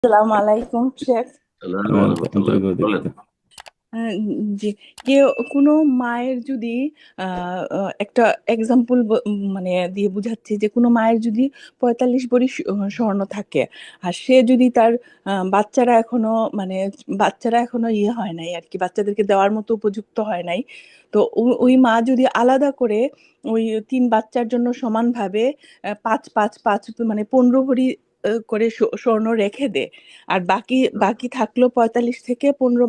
আসসালামু আলাইকুম শেখ। সালাম ওয়ালাইকুম রহমতুল্লাহ, বলেন। আহ, জি, কেউ কোনো মায়ের যদি একটা এক্সাম্পল মানে দিয়ে বুঝাচ্ছি যে কোনো মায়ের যদি 45 ভরি স্বর্ণ থাকে, আর সে যদি তার বাচ্চারা এখনো মানে বাচ্চারা এখনো ইয়ে হয় নাই আর কি, বাচ্চাদেরকে দেওয়ার মতো উপযুক্ত হয় নাই, তো ওই মা যদি আলাদা করে ওই তিন বাচ্চার জন্য সমানভাবে পাঁচ পাঁচ পাঁচ মানে 15 ভরি করে স্বর্ণ রেখে দে, আর বাকি বাকি থাকলো 45 থেকে 15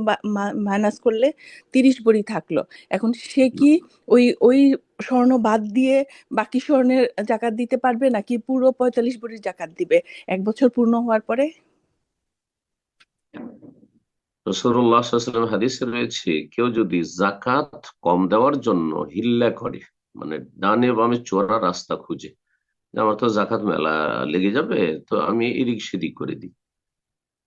মাইনাস করলে 30 ভরি থাকলো। এখন সে কি ওই ওই স্বর্ণ বাদ দিয়ে বাকি স্বর্ণের জাকাত দিতে পারবে, নাকি পুরো 45 ভরির জাকাত দিবে 1 বছর পূর্ণ হওয়ার পরে? রাসূলুল্লাহ সাল্লাল্লাহু আলাইহি ওয়াসাল্লাম হাদিসে রয়েছে, কেউ যদি জাকাত কম দেওয়ার জন্য হিল্লা করে, মানে ডানে বামে চোরা রাস্তা খুঁজে, যে আমার তো জাকাত মেলা লেগে যাবে, তো আমি এদিক সেদিক করে দিই,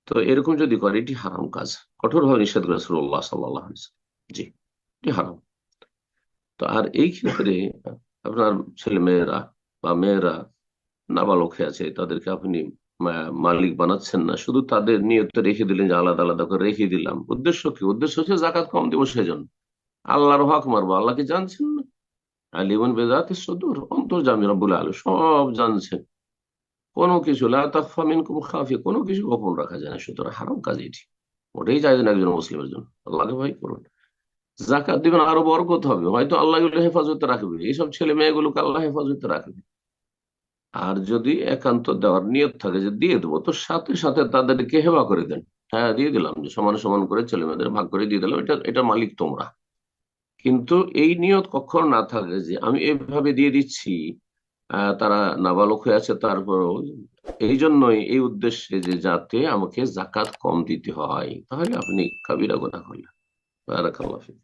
তো এরকম যদি করে এটি হারাম কাজ। কঠোর ভাবে নিষেধ করে রাসূলুল্লাহ সাল্লাল্লাহু আলাইহি ওয়াসাল্লাম। জি, এটি হারাম। তো আর এই ক্ষেত্রে আপনার ছেলে মেয়েরা বা মেয়েরা নাবালক হয়ে আছে, তাদেরকে আপনি মালিক বানাচ্ছেন না, শুধু তাদের নিয়তে রেখে দিলেন যে আলাদা আলাদা করে রেখে দিলাম। উদ্দেশ্য কি? উদ্দেশ্য হচ্ছে জাকাত কম দিব সেজন্য, আল্লাহর হক মারবো। আল্লাহকে জানছেন না? আলিমুন বেদাতিস সুদূর, অন্তর্যামী রব্বুল আলামিন সব জানছেন। কোনো কিছু লা তাখফা মিনকুম খাফিয়া, কোনো কিছু গোপন রাখা যায় না। সুতরাং হারাম কাজ এটি, ওটাই যায় না একজন মুসলিমের জন্য। আল্লাহকে ভয় করুন, জাকাত দিবেন, আরো বরকত হবে, হয়তো আল্লাহ এগুলো হেফাজতে রাখবে, এইসব ছেলে মেয়েগুলোকে আল্লাহ হেফাজতে রাখবে। আর যদি একান্ত দেওয়ার নিয়ত থাকে যে দিয়ে দেবো, তো সাথে সাথে তাদেরকে হেবা করে দেন। হ্যাঁ, দিয়ে দিলাম, যে সমান সমান করে ছেলে মেয়েদের ভাগ করে দিয়ে দিলাম, এটা মালিক তোমরা। কিন্তু এই নিয়ত কখনো না থাকে যে আমি এভাবে দিয়ে দিচ্ছি, তারা নাবালক হয়ে আছে, তারপরও এই জন্যই, এই উদ্দেশ্যে যে যাতে আমাকে জাকাত কম দিতে হয়, তাহলে আপনি কাবিরা গুনাহ করলেন। বারাকাল্লাহ ফিক।